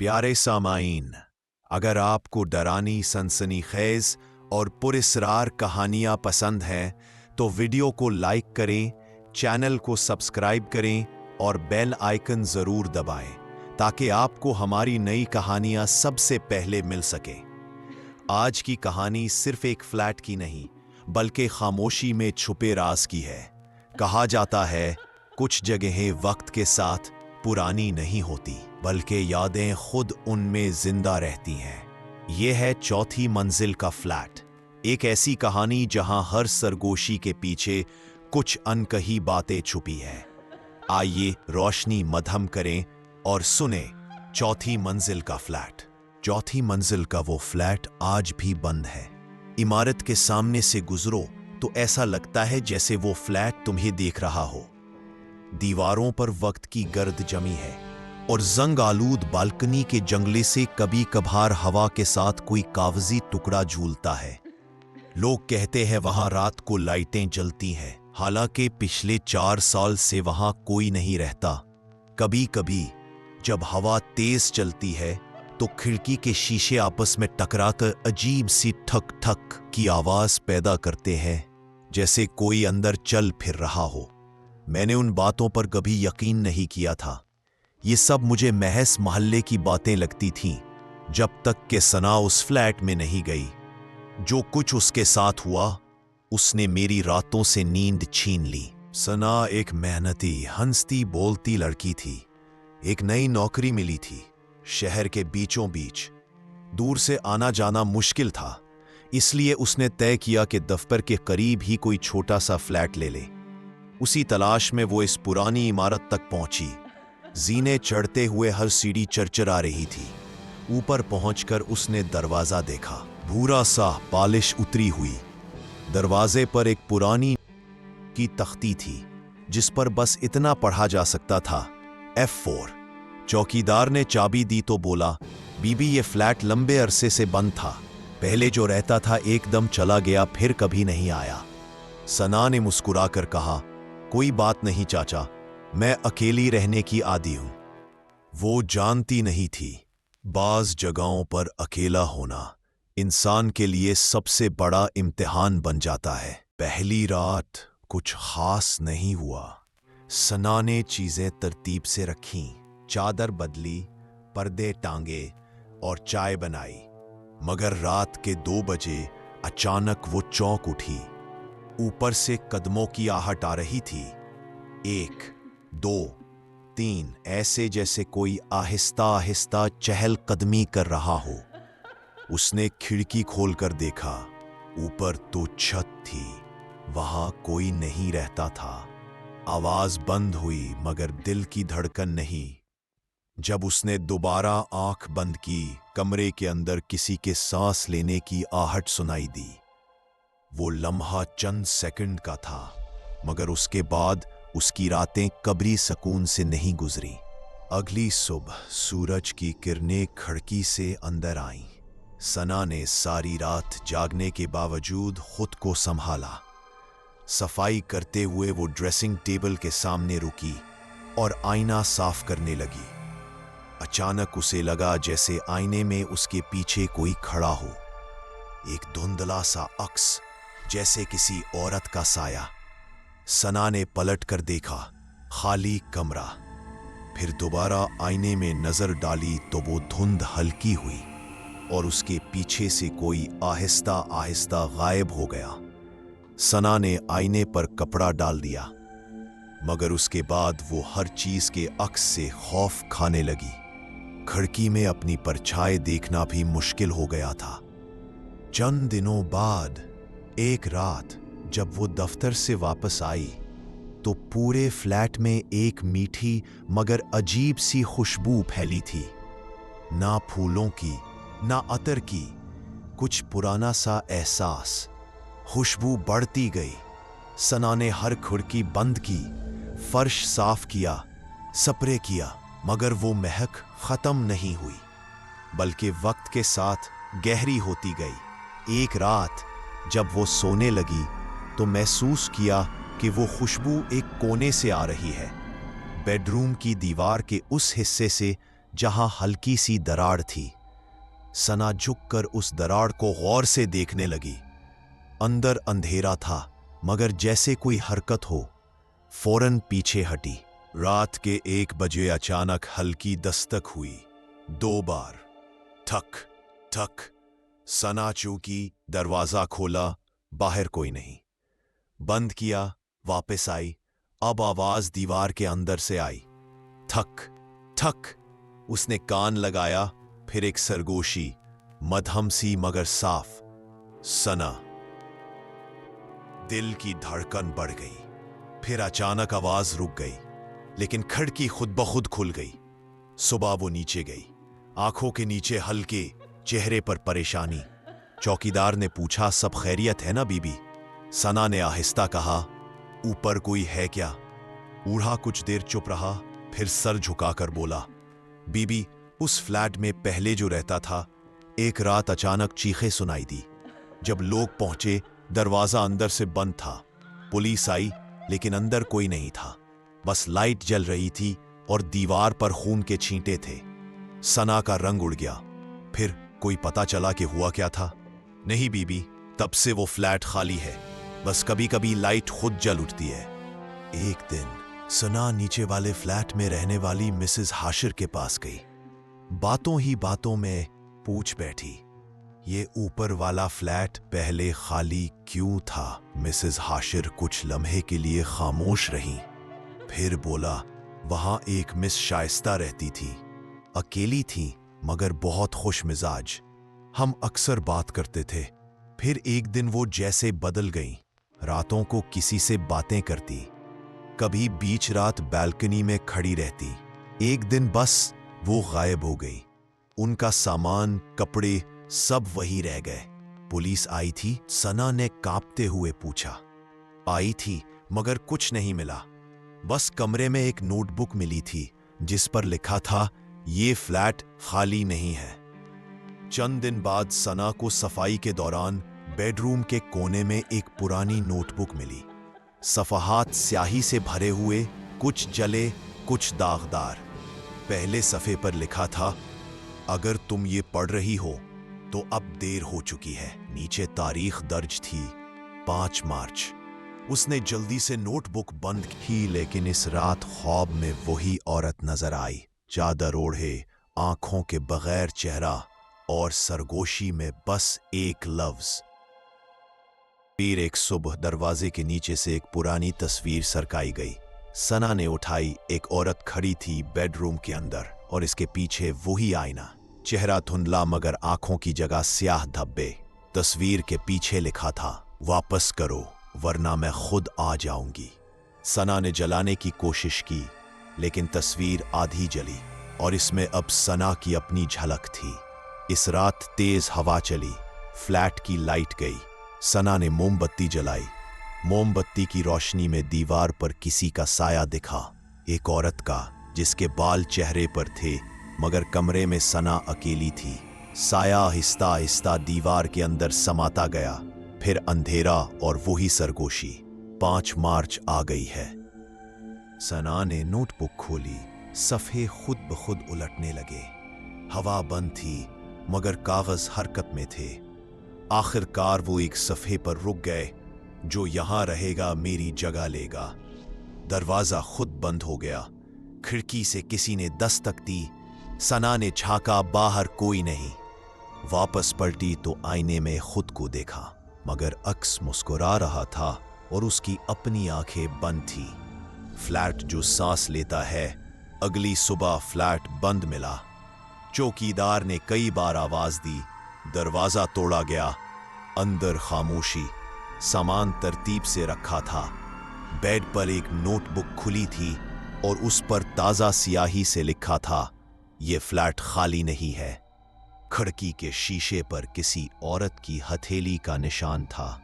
प्यारे सामाईन, अगर आपको डरानी, सनसनीखेज और पुरस्रार कहानियां पसंद हैं तो वीडियो को लाइक करें, चैनल को सब्सक्राइब करें और बेल आइकन ज़रूर दबाएं ताकि आपको हमारी नई कहानियां सबसे पहले मिल सके। आज की कहानी सिर्फ एक फ्लैट की नहीं बल्कि खामोशी में छुपे राज की है। कहा जाता है कुछ जगहें वक्त के साथ पुरानी नहीं होती बल्कि यादें खुद उनमें जिंदा रहती हैं। यह है चौथी मंजिल का फ्लैट, एक ऐसी कहानी जहां हर सरगोशी के पीछे कुछ अनकही बातें छुपी है। आइए रोशनी मध्यम करें और सुने चौथी मंजिल का फ्लैट। चौथी मंजिल का वो फ्लैट आज भी बंद है। इमारत के सामने से गुजरो तो ऐसा लगता है जैसे वो फ्लैट तुम्हें देख रहा हो। दीवारों पर वक्त की गर्द जमी है और जंग आलूद बालकनी के जंगले से कभी कभार हवा के साथ कोई कागजी टुकड़ा झूलता है। लोग कहते हैं वहां रात को लाइटें जलती हैं, हालांकि पिछले 4 साल से वहां कोई नहीं रहता। कभी कभी जब हवा तेज चलती है तो खिड़की के शीशे आपस में टकराकर अजीब सी ठक ठक की आवाज पैदा करते हैं, जैसे कोई अंदर चल फिर रहा हो। मैंने उन बातों पर कभी यकीन नहीं किया था। ये सब मुझे महज मोहल्ले की बातें लगती थीं, जब तक कि सना उस फ्लैट में नहीं गई। जो कुछ उसके साथ हुआ उसने मेरी रातों से नींद छीन ली। सना एक मेहनती, हंसती बोलती लड़की थी। एक नई नौकरी मिली थी शहर के बीचों बीच। दूर से आना जाना मुश्किल था, इसलिए उसने तय किया कि दफ्तर के करीब ही कोई छोटा सा फ्लैट ले ले। उसी तलाश में वो इस पुरानी इमारत तक पहुंची। जीने चढ़ते हुए हर सीढ़ी चरचरा रही थी। ऊपर पहुंचकर उसने दरवाजा देखा, भूरा सा, पॉलिश उतरी हुई। दरवाजे पर एक पुरानी की तख्ती थी जिस पर बस इतना पढ़ा जा सकता था, F4। चौकीदार ने चाबी दी तो बोला, बीबी ये फ्लैट लंबे अरसे से बंद था। पहले जो रहता था एकदम चला गया, फिर कभी नहीं आया। सना ने मुस्कुराकर कहा, कोई बात नहीं चाचा, मैं अकेली रहने की आदी हूं। वो जानती नहीं थी बाज जगहों पर अकेला होना इंसान के लिए सबसे बड़ा इम्तिहान बन जाता है। पहली रात कुछ खास नहीं हुआ। सना ने चीजें तरतीब से रखीं, चादर बदली, पर्दे टांगे और चाय बनाई। मगर रात के 2 बजे अचानक वो चौंक उठी। ऊपर से कदमों की आहट आ रही थी। 1, 2, 3, ऐसे जैसे कोई आहिस्ता आहिस्ता चहल कदमी कर रहा हो। उसने खिड़की खोलकर देखा। ऊपर तो छत थी, वहां कोई नहीं रहता था। आवाज बंद हुई मगर दिल की धड़कन नहीं। जब उसने दोबारा आंख बंद की, कमरे के अंदर किसी के सांस लेने की आहट सुनाई दी। वो लम्हा चंद सेकंड का था, मगर उसके बाद उसकी रातें कब्री सुकून से नहीं गुजरी। अगली सुबह सूरज की किरणें खिड़की से अंदर आईं। सना ने सारी रात जागने के बावजूद खुद को संभाला। सफाई करते हुए वो ड्रेसिंग टेबल के सामने रुकी और आईना साफ करने लगी। अचानक उसे लगा जैसे आईने में उसके पीछे कोई खड़ा हो। एक धुंधला सा अक्स, जैसे किसी औरत का साया। सना ने पलट कर देखा, खाली कमरा। फिर दोबारा आईने में नजर डाली तो वो धुंध हल्की हुई और उसके पीछे से कोई आहिस्ता आहिस्ता गायब हो गया। सना ने आईने पर कपड़ा डाल दिया, मगर उसके बाद वो हर चीज के अक्स से खौफ खाने लगी। खिड़की में अपनी परछाई देखना भी मुश्किल हो गया था। चंद दिनों बाद एक रात जब वो दफ्तर से वापस आई तो पूरे फ्लैट में एक मीठी मगर अजीब सी खुशबू फैली थी। ना फूलों की, ना अतर की, कुछ पुराना सा एहसास। खुशबू बढ़ती गई। सना ने हर खिड़की बंद की, फर्श साफ किया, स्प्रे किया, मगर वो महक खत्म नहीं हुई, बल्कि वक्त के साथ गहरी होती गई। एक रात जब वो सोने लगी तो महसूस किया कि वो खुशबू एक कोने से आ रही है, बेडरूम की दीवार के उस हिस्से से जहां हल्की सी दरार थी। सना झुककर उस दरार को गौर से देखने लगी। अंदर अंधेरा था, मगर जैसे कोई हरकत हो, फौरन पीछे हटी। रात के 1 बजे अचानक हल्की दस्तक हुई। 2 बार। ठक ठक। सना चौंकी, दरवाजा खोला, बाहर कोई नहीं। बंद किया, वापस आई। अब आवाज दीवार के अंदर से आई। ठक ठक। उसने कान लगाया, फिर एक सरगोशी, मध्यम सी मगर साफ। सना। दिल की धड़कन बढ़ गई। फिर अचानक आवाज रुक गई, लेकिन खिड़की खुद ब खुद खुल गई। सुबह वो नीचे गई, आंखों के नीचे हल्के, चेहरे पर परेशानी। चौकीदार ने पूछा, सब खैरियत है ना बीबी? सना ने आहिस्ता कहा, ऊपर कोई है क्या? बूढ़ा कुछ देर चुप रहा, फिर सर झुकाकर बोला, बीबी, उस फ्लैट में पहले जो रहता था, एक रात अचानक चीखें सुनाई दी। जब लोग पहुंचे, दरवाजा अंदर से बंद था। पुलिस आई, लेकिन अंदर कोई नहीं था। बस लाइट जल रही थी और दीवार पर खून के छींटे थे। सना का रंग उड़ गया। फिर कोई पता चला कि हुआ क्या था? नहीं बीबी, तब से वो फ्लैट खाली है। बस कभी कभी लाइट खुद जल उठती है। एक दिन सना नीचे वाले फ्लैट में रहने वाली मिसेस हाशिर के पास गई। बातों ही बातों में पूछ बैठी, ये ऊपर वाला फ्लैट पहले खाली क्यों था? मिसेस हाशिर कुछ लम्हे के लिए खामोश रहीं, फिर बोला, वहां एक मिस शाइस्ता रहती थी। अकेली थी, मगर बहुत खुश मिजाज। हम अक्सर बात करते थे। फिर एक दिन वो जैसे बदल गईं। रातों को किसी से बातें करती, कभी बीच रात बालकनी में खड़ी रहती। एक दिन बस वो गायब हो गई। उनका सामान, कपड़े सब वही रह गए। पुलिस आई थी? सना ने कांपते हुए पूछा। आई थी, मगर कुछ नहीं मिला। बस कमरे में एक नोटबुक मिली थी, जिस पर लिखा था, ये फ्लैट खाली नहीं है। चंद दिन बाद सना को सफाई के दौरान बेडरूम के कोने में एक पुरानी नोटबुक मिली। सफ़हात स्याही से भरे हुए, कुछ जले, कुछ दागदार। पहले सफ़े पर लिखा था, अगर तुम ये पढ़ रही हो तो अब देर हो चुकी है। नीचे तारीख दर्ज थी, 5 मार्च। उसने जल्दी से नोटबुक बंद की, लेकिन इस रात ख्वाब में वही औरत नजर आई। चादर ओढ़े, आंखों के बगैर चेहरा, और सरगोशी में बस एक लफ्ज। फिर एक सुबह दरवाजे के नीचे से एक पुरानी तस्वीर सरकाई गई। सना ने उठाई। एक औरत खड़ी थी बेडरूम के अंदर, और इसके पीछे वही आईना। चेहरा धुंधला, मगर आंखों की जगह स्याह धब्बे। तस्वीर के पीछे लिखा था, वापस करो वरना मैं खुद आ जाऊंगी। सना ने जलाने की कोशिश की, लेकिन तस्वीर आधी जली, और इसमें अब सना की अपनी झलक थी। इस रात तेज हवा चली, फ्लैट की लाइट गई। सना ने मोमबत्ती जलाई। मोमबत्ती की रोशनी में दीवार पर किसी का साया दिखा, एक औरत का, जिसके बाल चेहरे पर थे, मगर कमरे में सना अकेली थी। साया आहिस्ता आहिस्ता दीवार के अंदर समाता गया। फिर अंधेरा और वही सरगोशी। 5 मार्च आ गई है। सना ने नोटबुक खोली। सफ़े खुद ब खुद उलटने लगे। हवा बंद थी, मगर कागज हरकत में थे। आखिरकार वो एक सफ़े पर रुक गए, जो यहां रहेगा मेरी जगह लेगा। दरवाजा खुद बंद हो गया। खिड़की से किसी ने दस्तक दी। सना ने झांका, बाहर कोई नहीं। वापस पलटी तो आईने में खुद को देखा, मगर अक्स मुस्कुरा रहा था और उसकी अपनी आंखें बंद थी। फ्लैट जो सांस लेता है। अगली सुबह फ्लैट बंद मिला। चौकीदार ने कई बार आवाज दी। दरवाजा तोड़ा गया। अंदर खामोशी। सामान तरतीब से रखा था। बेड पर एक नोटबुक खुली थी और उस पर ताजा स्याही से लिखा था, यह फ्लैट खाली नहीं है। खिड़की के शीशे पर किसी औरत की हथेली का निशान था।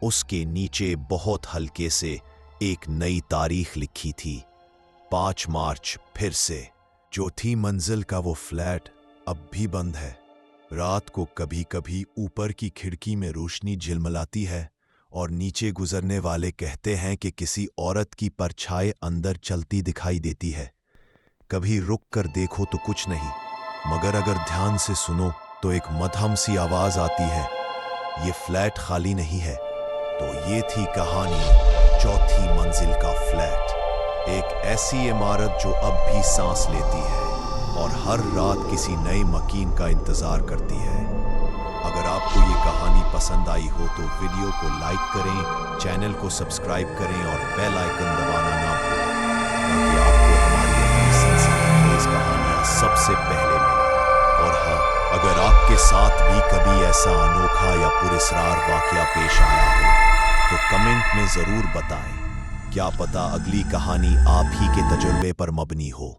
उसके नीचे बहुत हल्के से एक नई तारीख लिखी थी, 5 मार्च। फिर से चौथी मंजिल का वो फ्लैट अब भी बंद है। रात को कभी कभी ऊपर की खिड़की में रोशनी झिलमिलाती है और नीचे गुजरने वाले कहते हैं कि किसी औरत की परछाई अंदर चलती दिखाई देती है। कभी रुक कर देखो तो कुछ नहीं, मगर अगर ध्यान से सुनो तो एक मध्यम सी आवाज आती है, ये फ्लैट खाली नहीं है। तो ये थी कहानी चौथी मंजिल का फ्लैट। एक ऐसी इमारत जो अब भी सांस लेती है और हर रात किसी नए मकीन का इंतजार करती है। अगर आपको ये कहानी पसंद आई हो तो वीडियो को लाइक करें, चैनल को सब्सक्राइब करें और बेल आइकन दबाना ना भूलें, ताकि आपको हमारी अगली सनसनीखेज कहानियां सबसे पहले मिलें। और हाँ, अगर आपके साथ भी कभी ऐसा अनोखा या पुरस्कार वाकया पेश आया हो तो कमेंट में जरूर बताएं। क्या पता अगली कहानी आप ही के तजुर्बे पर मबनी हो।